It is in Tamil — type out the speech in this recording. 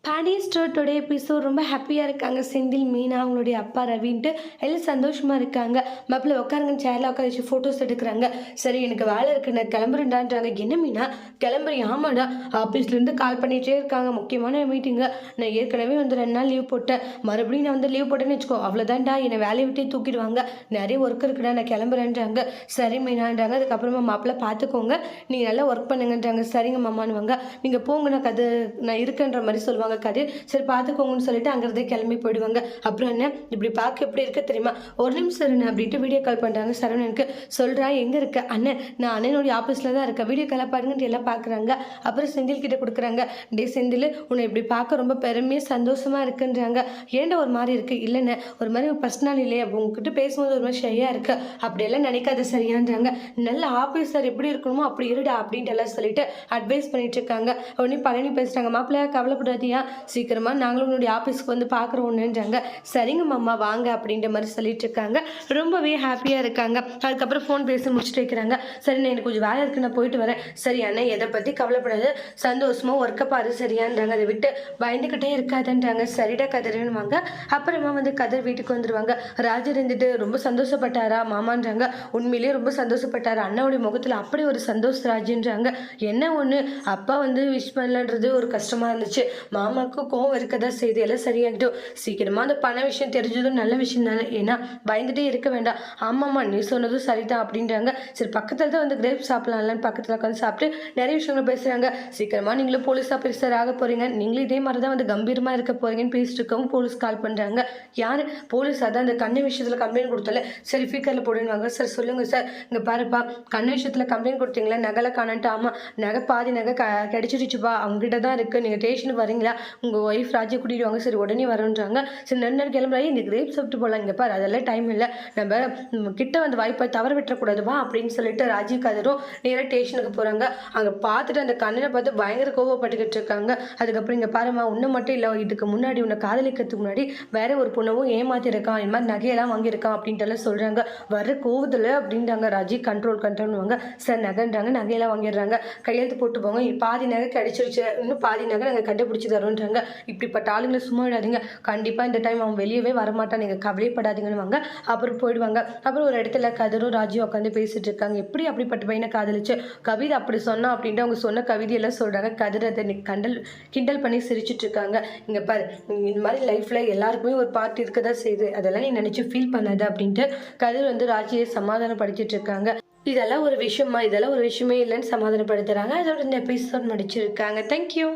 பாண்டியன் டுடே எபிசோட் ரொம்ப ஹாப்பியாக இருக்காங்க. செந்தில், மீனா, அவங்களுடைய அப்பா ரவின்ட்டு எல்லாம் சந்தோஷமாக இருக்காங்க. மாப்பிள்ள உட்காருங்கன்னு சேரில் உட்கார வச்சு ஃபோட்டோஸ் எடுக்கிறாங்க. சரி எனக்கு வேலை இருக்குது, நான் கிளம்புறேன்டான்றாங்க. என்ன மீனா கிளம்புறேன்? ஆமாடா, ஆஃபீஸ்லேருந்து கால் பண்ணிகிட்டே இருக்காங்க, முக்கியமான மீட்டிங்கு. நான் ஏற்கனவே வந்து 2 நாள் லீவ் போட்டேன், மறுபடியும் நான் வந்து லீவ் போட்டேன்னு வச்சுக்கோ, அவ்வளோதான்டா, என்னை வேலையை விட்டே தூக்கிடுவாங்க. நிறைய ஒர்க் இருக்குடா, நான் கிளம்புறேன்றாங்க. சரி மீனான்றாங்க. அதுக்கப்புறமா மாப்பிள்ள பார்த்துக்கோங்க, நீங்கள் நல்லா ஒர்க் பண்ணுங்கன்றாங்க. சரிங்க மாமானுவாங்க. நீங்கள் போங்க, நான் இருக்கேன்ற மாதிரி சொல்லுவாங்க. கதிர் சரி பார்த்துக்கோங்கன்னு சொல்லிட்டு அங்கிருந்தே கிளம்பி போயிடுவாங்க. அப்புறம் என்ன இப்படி பார்க்க எப்படி இருக்க தெரியுமா, ஒரு நிமிஷம் இருங்க அப்படின்ட்டு வீடியோ கால் பண்ணுறாங்க. சரவணனுக்கு சொல்கிறா, எங்கே இருக்க அண்ணன்? நான் அண்ணனுடைய ஆஃபீஸில் தான் இருக்கேன், வீடியோ காலை பாருங்கன்ட்டு எல்லாம் பார்க்குறாங்க. அப்புறம் செந்தில் கிட்ட கொடுக்குறாங்க. டே செந்தில், உன்னை இப்படி பார்க்க ரொம்ப பெருமையாக சந்தோஷமாக இருக்குன்றாங்க. ஏன்டா ஒரு மாதிரி இருக்குது? இல்லைண்ணே, ஒரு மாதிரி பர்சனல் இல்லையே, உங்ககிட்ட பேசும்போது ஒரு மாதிரி ஷையாக இருக்குது, அப்படியெல்லாம் நினைக்காத சரியான்றாங்க. நல்ல ஆஃபீஸர் எப்படி இருக்கணுமோ அப்படி இருடா அப்படின்ட்டு எல்லாம் சொல்லிட்டு அட்வைஸ் பண்ணிட்டு இருக்காங்க. உடனே பழனி பேசுகிறாங்க. மாப்பிள்ளையா கவலைப்படாதியா, சீக்கிரமாக நாங்களும் உன்னுடைய ஆஃபீஸ்க்கு வந்து பார்க்குறோன்னுன்றாங்க. சரிங்க மாமா வாங்க அப்படின்ற மாதிரி சொல்லிட்டு இருக்காங்க. ரொம்பவே ஹாப்பியாக இருக்காங்க. அதுக்கப்புறம் ஃபோன் பேசி முடிச்சுட்டு வைக்கிறாங்க. சரி நான் எனக்கு கொஞ்சம் வேலை இருக்குது, நான் போயிட்டு வரேன். சரி அண்ணா, எதை பற்றி கவலைப்படாது, சந்தோஷமாக ஒர்க்கை பாரு சரியான்றாங்க. அதை விட்டு பயந்துக்கிட்டே இருக்காதுன்றாங்க. சரிடா கதிர்னு வாங்க. அப்புறமா வந்து கதிர் வீட்டுக்கு வந்துடுவாங்க. ராஜர் இருந்துட்டு ரொம்ப சந்தோஷப்பட்டாரா மாமான்றாங்க. உண்மையிலேயே ரொம்ப சந்தோஷப்பட்டாரா, அண்ணாவுடைய முகத்தில் அப்படி ஒரு சந்தோஷ ராஜுன்றாங்க. என்ன ஒன்று, அப்பா வந்து விஷ் பண்ணலன்றது ஒரு கஷ்டமாக இருந்துச்சு, மாமாவுக்கு கோவம் இருக்கதான் செய்து, எல்லாம் சரியாகிட்டோம். சீக்கிரமாக அந்த பண விஷயம் தெரிஞ்சதும் நல்ல விஷயம் தானே, ஏன்னா பயந்துட்டே இருக்க வேண்டாம். ஆமாம்மா நீ சொன்னதும் சரிதான் அப்படின்றாங்க. சரி பக்கத்தில் தான் வந்து கிரேப் சாப்பிடலாம்லன்னு பக்கத்தில் உட்காந்து சாப்பிட்டு நிறைய விஷயங்கள் பேசுகிறாங்க. சீக்கிரமாக நீங்களும் போலீஸ் ஆஃபீஸர் ஆக போகிறீங்க, நீங்களும் இதே மாதிரி தான் வந்து கம்பீரமாக இருக்க போகிறீங்கன்னு பேசிட்டு இருக்கவும் போலீஸ் கால் பண்ணுறாங்க. யார்? போலீஸ். அதான் அந்த கண்ணு விஷயத்தில் கம்ப்ளைண்ட் கொடுத்தல, சரி ஃபீக்கரில் போடுவாங்க. சார் சொல்லுங்கள் சார், இங்கே பாருப்பா, கண்ணு விஷயத்தில் கம்ப்ளைண்ட் கொடுத்தீங்களா, நகலை காணன்ட்டு. ஆமாம், நகை பாதி நகை கிடைச்சிருச்சுப்பா, அவங்ககிட்ட தான் இருக்குது, நீங்கள் ஸ்டேஷனுக்கு வரீங்களா, உங்கள் ஒய்ஃப் ராஜா கூட்டிகிட்டு வாங்க. சரி உடனே வரன்றாங்க. சரி நன்னர் கிளம்புறாங்க. இந்த கிரேப் சாப்பிட்டு போகலாம், இங்கே பாரு அதெல்லாம் டைம் இல்லை, நம்ம கிட்ட வந்து வாய்ப்பை தவற விட்டுறக்கூடாதுவா அப்படின்னு சொல்லிட்டு ராஜீவ் கதரும் நேராக ஸ்டேஷனுக்கு போகிறாங்க. அங்கே பார்த்துட்டு அந்த கண்ணனை பார்த்து பயங்கர கோவப்பட்டுக்கிட்டு இருக்காங்க. அதுக்கப்புறம் இங்கே பாருமா, உன்னை மட்டும் இல்லை, இதுக்கு முன்னாடி உன்னை காதலிக்கிறதுக்கு முன்னாடி வேற ஒரு பொண்ணவும் ஏமாத்திருக்கான், இந்த மாதிரி நகையெல்லாம் வாங்கியிருக்கான் அப்படின்ட்டு எல்லாம் சொல்கிறாங்க. வர கோவத்தில் அப்படின்றாங்க. ராஜீவ் கண்ட்ரோல்வாங்க. சார் நகைன்றாங்க, நகையெல்லாம் வாங்கிடுறாங்க. கையெழுத்து போட்டு போங்க, பாதி நகை கிடைச்சிருச்சு, இன்னும் பாதி நகை நாங்கள் கண்டுபிடிச்சி தரோன்றாங்க. இப்படிப்பட்ட ஆளுங்களை சும்மா விடாதீங்க, கண்டிப்பாக இந்த டைம் அவன் வெளியவே வரமாட்டான், நீங்கள் கவலைப்படாதீங்கன்னு. அப்புறம் போயிடுவாங்க. அப்புறம் ஒரு இடத்துல கதிரும் ராஜியும் உட்காந்து பேசிட்டு இருக்காங்க. எப்படி அப்படிப்பட்ட பையனை காதலிச்சு, கவிதை அப்படி சொன்னா அப்படின்ட்டு அவங்க சொன்ன கவிதையெல்லாம் சொல்கிறாங்க. கதிர் அதை கிண்டல் பண்ணி சிரிச்சிட்டு இருக்காங்க. இங்கே பாரு, இந்த மாதிரி லைஃப்பில் எல்லாருக்குமே ஒரு பார்ட் இருக்க தான் செய்யுது, அதெல்லாம் நீ நினச்சி ஃபீல் பண்ணாத அப்படின்ட்டு கதிர் வந்து ராஜியை சமாதானப்படுத்திட்டு இருக்காங்க. இதெல்லாம் ஒரு விஷயமா, இதெல்லாம் ஒரு விஷயமே இல்லைன்னு சமாதானப்படுத்துகிறாங்க. அதோட இந்த எபிசோட் முடிச்சிருக்காங்க. தேங்க்யூ.